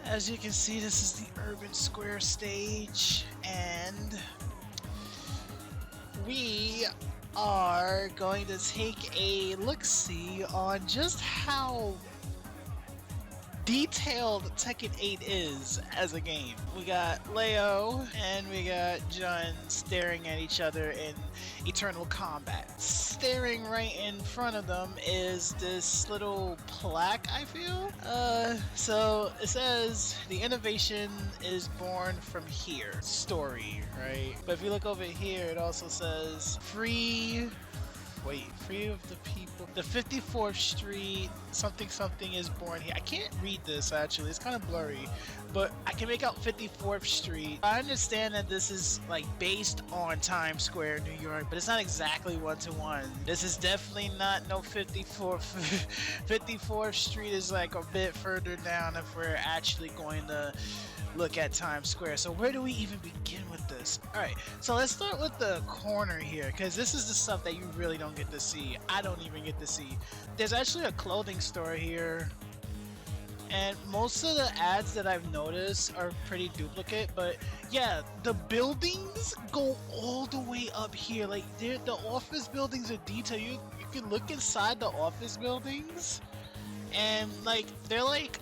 As you can see, this is the urban square stage, and we are going to take a look-see on just how detailed Tekken 8 is as a game. We got Leo and we got Jun staring at each other in eternal combat. Staring right in front of them is this little plaque, I feel. So it says the innovation is born from here. Story, right? But if you look over here, it also says free of the people. The 54th Street something is born here. I can't read this actually. It's kind of blurry, but I can make out 54th Street. I understand that this is like based on Times Square, New York, but it's not exactly one-to-one. This is definitely not no 54th. 54th Street is like a bit further down if we're actually going to look at Times Square. So where do we even begin with this? Alright, so let's start with the corner here, because this is the stuff that you really don't get to see. I don't even get to see. There's actually a clothing store here, and most of the ads that I've noticed are pretty duplicate, but yeah, the buildings go all the way up here. Like, the office buildings are detailed. You can look inside the office buildings, and like, they're like,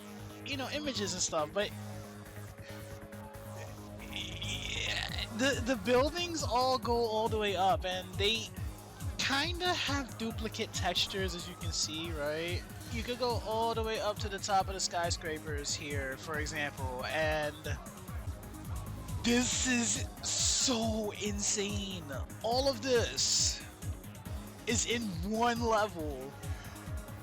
you know, images and stuff, but the buildings all go all the way up, and they kind of have duplicate textures, as you can see, right? You could go all the way up to the top of the skyscrapers here, for example, and this is so insane. All of this is in one level,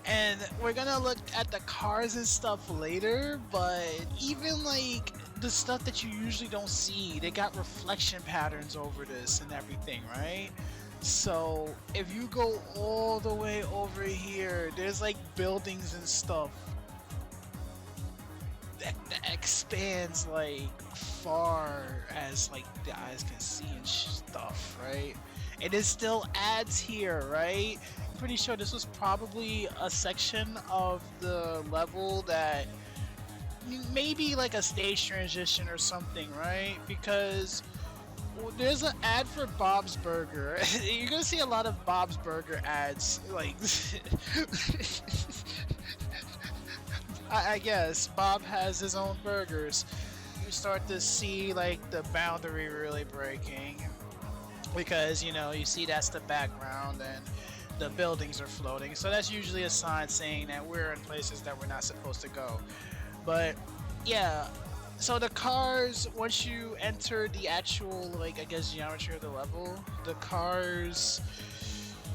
and we're gonna look at the cars and stuff later, but even like the stuff that you usually don't see, they got reflection patterns over this and everything, right? So if you go all the way over here, there's like buildings and stuff that expands like far as like the eyes can see and stuff, right? And it still adds here, right? I'm pretty sure this was probably a section of the level that maybe like a stage transition or something, right? Because there's an ad for Bob's Burger. You're gonna see a lot of Bob's Burger ads, like I guess Bob has his own burgers. You start to see like the boundary really breaking, because you know, you see that's the background and the buildings are floating, so that's usually a sign saying that we're in places that we're not supposed to go. But yeah, so the cars, once you enter the actual, like, I guess, geometry of the level, the cars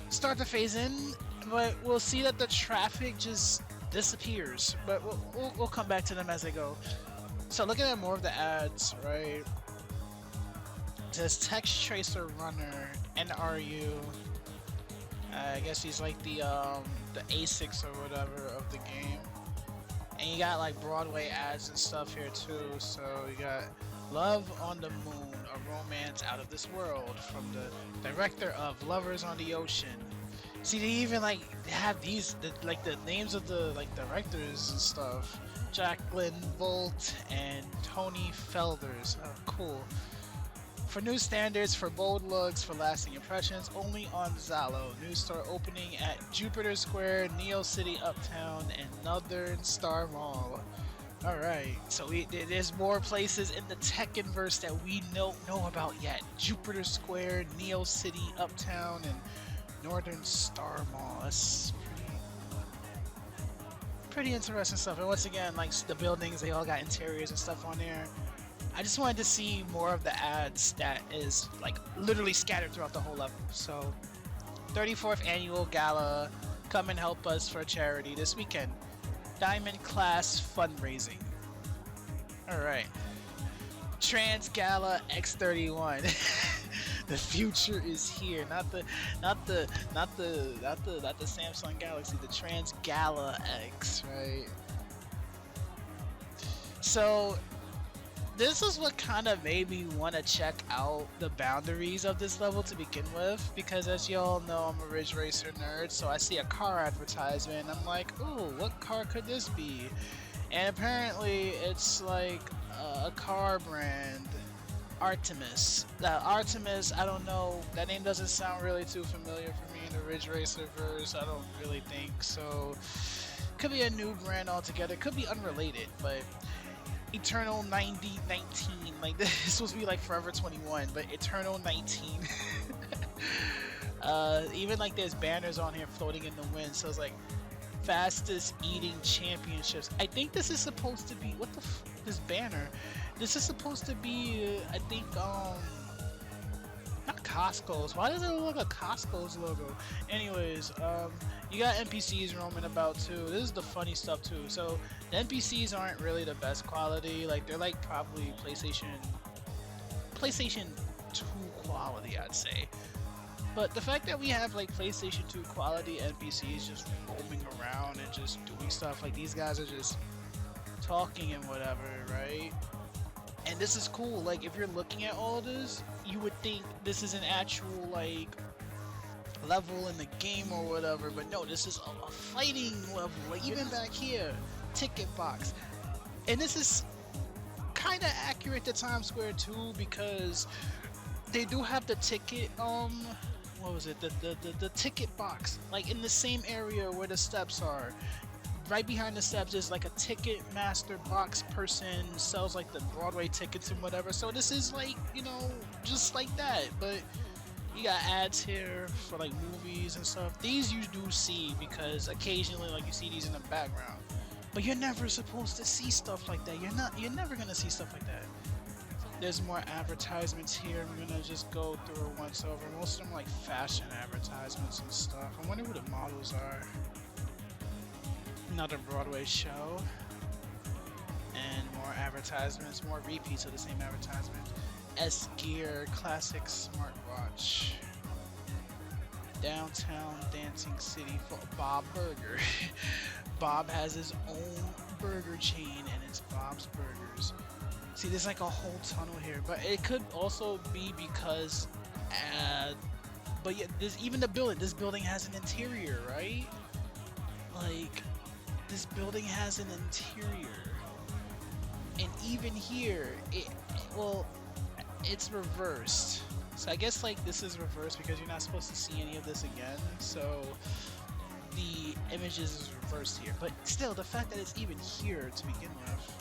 start to phase in, but we'll see that the traffic just disappears. But we'll come back to them as they go. So looking at more of the ads, right? It says Text Tracer Runner, NRU. I guess he's like the ASICs or whatever of the game. And you got like Broadway ads and stuff here too. So you got Love on the Moon, a romance out of this world, from the director of Lovers on the Ocean. See, they even like have these like the names of the like directors and stuff. Jacqueline Volt and Tony Felders. Oh, cool. For new standards, for bold looks, for lasting impressions, only on Zallo. New store opening at Jupiter Square, Neo City Uptown, and Northern Star Mall. Alright, so there's more places in the Tekkenverse that we don't know about yet. Jupiter Square, Neo City Uptown, and Northern Star Mall. That's pretty interesting stuff. And once again, like the buildings, they all got interiors and stuff on there. I just wanted to see more of the ads that is like literally scattered throughout the whole level. So 34th annual gala, come and help us for charity this weekend. Diamond class fundraising. Alright. Trans Gala X31. The future is here. Not the Samsung Galaxy, the Trans Gala X, right? So this is what kind of made me want to check out the boundaries of this level to begin with, because as y'all know, I'm a Ridge Racer nerd, so I see a car advertisement and I'm like, ooh, what car could this be? And apparently it's like a car brand, Artemis. Artemis, I don't know. That name doesn't sound really too familiar for me in the Ridge Racer verse. I don't really think so. Could be a new brand altogether. Could be unrelated, but Eternal 9019. Like this is supposed to be like Forever 21, but Eternal 19. Even like there's banners on here floating in the wind. So it's like fastest eating championships. I think this is supposed to be what the this banner. This is supposed to be I think not Costco's. Why does it look like a Costco's logo? Anyways, you got NPCs roaming about too. This is the funny stuff too. So the NPCs aren't really the best quality. Like they're like probably PlayStation 2 quality, I'd say. But the fact that we have like PlayStation 2 quality NPCs just roaming around and just doing stuff, like these guys are just talking and whatever, right? And this is cool. Like if you're looking at all this, you would think this is an actual like level in the game or whatever, but no, this is a fighting level. Like even back here, ticket box. And this is kind of accurate to Times Square too, because they do have the ticket what was it, the ticket box like in the same area where the steps are. Right behind the steps is like a ticket master box person, sells like the Broadway tickets and whatever. So this is like, you know, just like that. But you got ads here for like movies and stuff. These you do see because occasionally like you see these in the background. But you're never supposed to see stuff like that. You're never gonna see stuff like that. There's more advertisements here. I'm gonna just go through it once over. Most of them like fashion advertisements and stuff. I wonder who the models are. Another Broadway show. And more advertisements, more repeats of the same advertisement. S-Gear Classic Smartwatch. Downtown Dancing City for Bob Burger. Bob has his own burger chain and it's Bob's Burgers. See, there's like a whole tunnel here, but it could also be because, but yeah, there's even the building. This building has an interior, right? Like, this building has an interior, and even here, it's reversed. So I guess like this is reversed because you're not supposed to see any of this again. So the images is reversed here, but still, the fact that it's even here to begin with.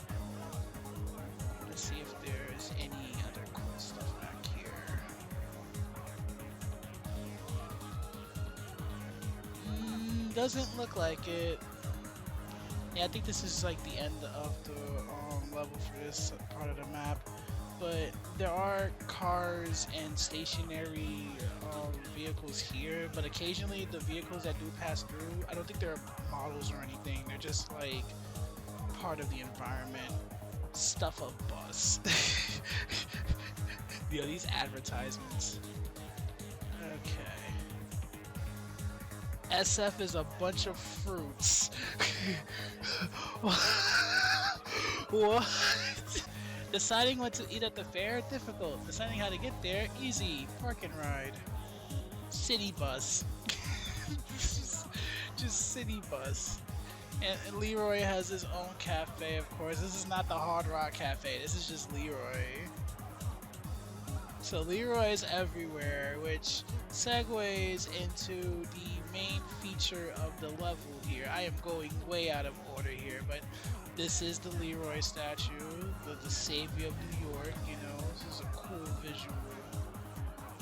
See if there's any other cool stuff back here. Doesn't look like it. Yeah, I think this is like the end of the level for this part of the map. But there are cars and stationary vehicles here, but occasionally the vehicles that do pass through, I don't think they're models or anything. They're just like part of the environment. Stuff a bus. Yo, these advertisements. Okay. SF is a bunch of fruits. What? Deciding what to eat at the fair? Difficult. Deciding how to get there? Easy. Park and ride. City bus. just city bus. And Leroy has his own cafe, of course. This is not the Hard Rock Cafe. This is just Leroy. So Leroy's everywhere, which segues into the main feature of the level here. I am going way out of order here, but this is the Leroy statue, the savior of New York. You know, this is a cool visual.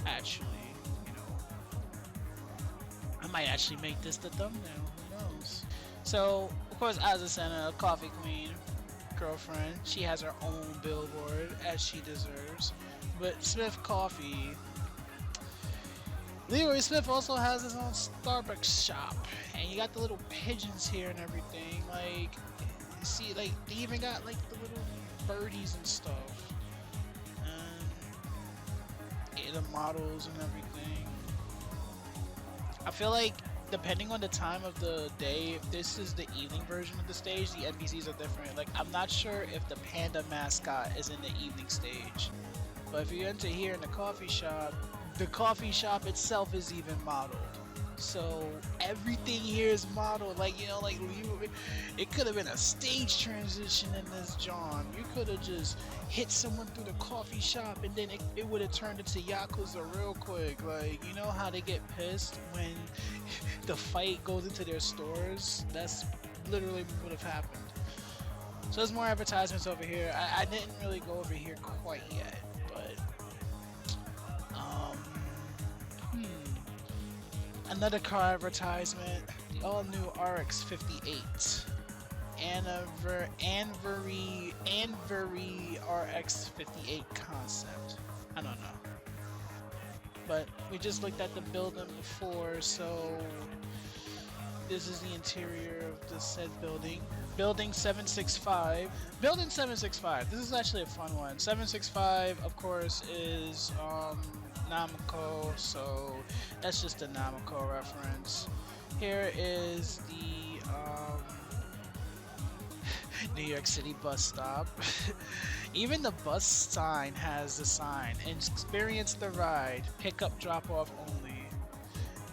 Actually, you know, I might actually make this the thumbnail. Who knows? So, of course, Azucena, a coffee queen, girlfriend, she has her own billboard, as she deserves. But Smith Coffee, Leroy Smith also has his own Starbucks shop. And you got the little pigeons here and everything. Like, you see, like, they even got, like, the little birdies and stuff. And yeah, the models and everything. I feel like, depending on the time of the day, if this is the evening version of the stage, the NPCs are different. Like, I'm not sure if the panda mascot is in the evening stage. But if you enter here in the coffee shop itself is even modeled. So everything here is modeled like, you know, like it could have been a stage transition in this John. You could have just hit someone through the coffee shop and then it would have turned into Yakuza real quick. Like, you know how they get pissed when the fight goes into their stores? That's literally what would have happened. So there's more advertisements over here. I didn't really go over here quite yet, but um, another car advertisement. The all-new RX 58. Anvery RX 58 concept. I don't know. But we just looked at the building before, so this is the interior of the said building. Building 765. Building 765. This is actually a fun one. 765, of course, is Namco, so that's just a Namco reference. Here is the New York City bus stop. Even the bus sign has the sign. Experience the ride. Pick up, drop off only.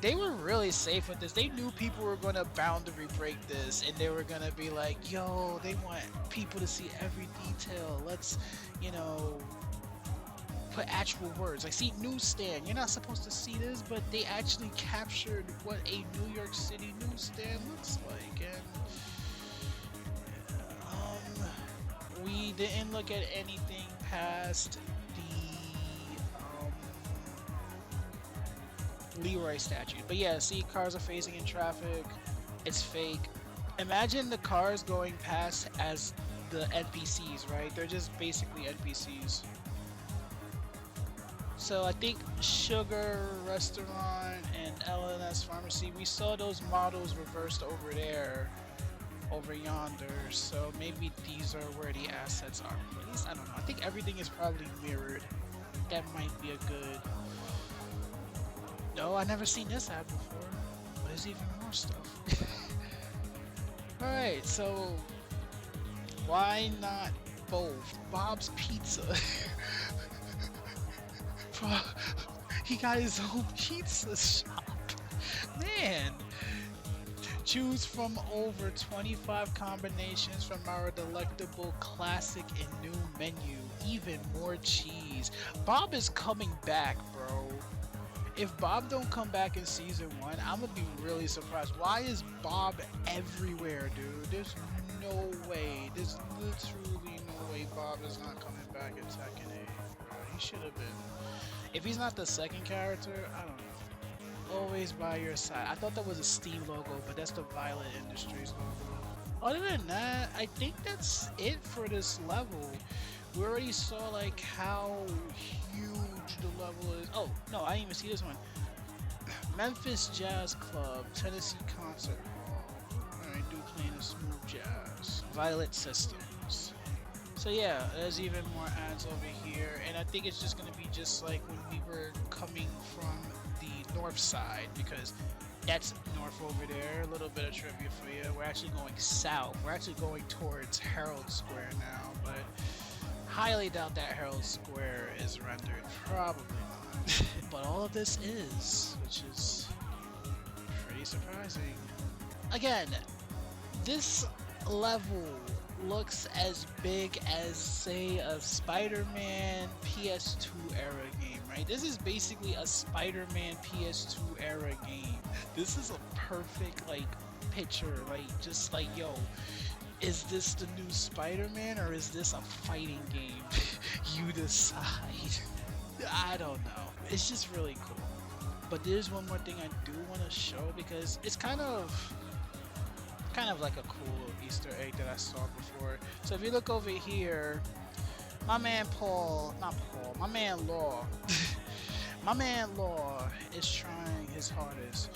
They were really safe with this. They knew people were going to boundary break this, and they were going to be like, yo, they want people to see every detail. Let's, you know, put actual words. Like, see, newsstand. You're not supposed to see this, but they actually captured what a New York City newsstand looks like. And we didn't look at anything past Leroy statue. But yeah, see, cars are phasing in traffic. It's fake. Imagine the cars going past as the NPCs, right? They're just basically NPCs. So I think Sugar Restaurant and LNS Pharmacy, we saw those models reversed over there, over yonder. So maybe these are where the assets are. At least, I don't know. I think everything is probably mirrored. That might be a good... No, I never seen this ad before. But there's even more stuff. Alright, so why not both? Bob's Pizza. He got his own pizza shop. Man. Choose from over 25 combinations from our delectable classic and new menu. Even more cheese. Bob is coming back, bro. If Bob don't come back in season 1, I'm gonna be really surprised. Why is Bob everywhere, dude? There's no way. There's literally no way Bob is not coming back in Tekken 8. Bro, he should have been. If he's not the second character, I don't know. Always by your side. I thought that was a Steam logo, but that's the Violet Industries logo. Other than that, I think that's it for this level. We already saw like how huge the level is. Oh, no, I didn't even see this one. Memphis Jazz Club, Tennessee Concert Hall. Alright, do playing a smooth jazz. Violet Systems. So yeah, there's even more ads over here, and I think it's just gonna be just like when we were coming from the north side, because that's north over there. A little bit of trivia for you. We're actually going south. We're actually going towards Herald Square now, but highly doubt that Herald Square is rendered. Probably not. But all of this is, which is pretty surprising. Again, this level looks as big as, say, a Spider-Man PS2 era game, right? This is basically a Spider-Man PS2 era game. This is a perfect, like, picture, like, just like, yo, is this the new Spider-Man or is this a fighting game? You decide. I don't know. It's just really cool. But there's one more thing I do want to show, because it's kind of like a cool little Easter egg that I saw before. So if you look over here, my man my man Law my man Law is trying his hardest.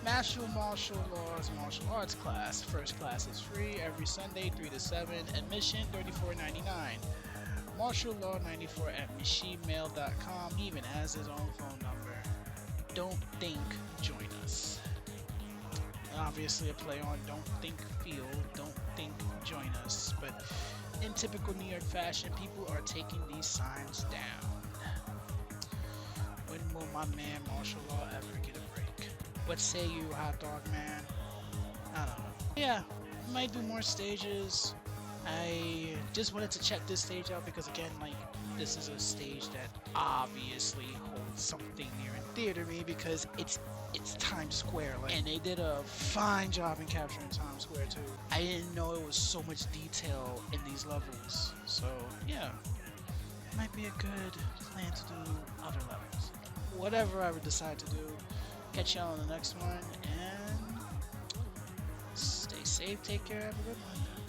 Martial Law's martial arts class. First class is free every Sunday 3 to 7. Admission $34.99. Martial Law 94 at machimemail.com. He even has his own phone number. Don't think, join us. Obviously a play on don't think, feel, don't think, join us. But in typical New York fashion, people are taking these signs down. When will my man Martial Law ever get a break? What say you, hot dog man? I don't know. Yeah, might do more stages. I just wanted to check this stage out because again, like this is a stage that obviously holds something near and dear to me because it's Times Square, like, and they did a fine job in capturing Times Square too. I didn't know it was so much detail in these levels, so yeah, might be a good plan to do other levels. Whatever I would decide to do, catch y'all on the next one, and stay safe, take care, have a good one.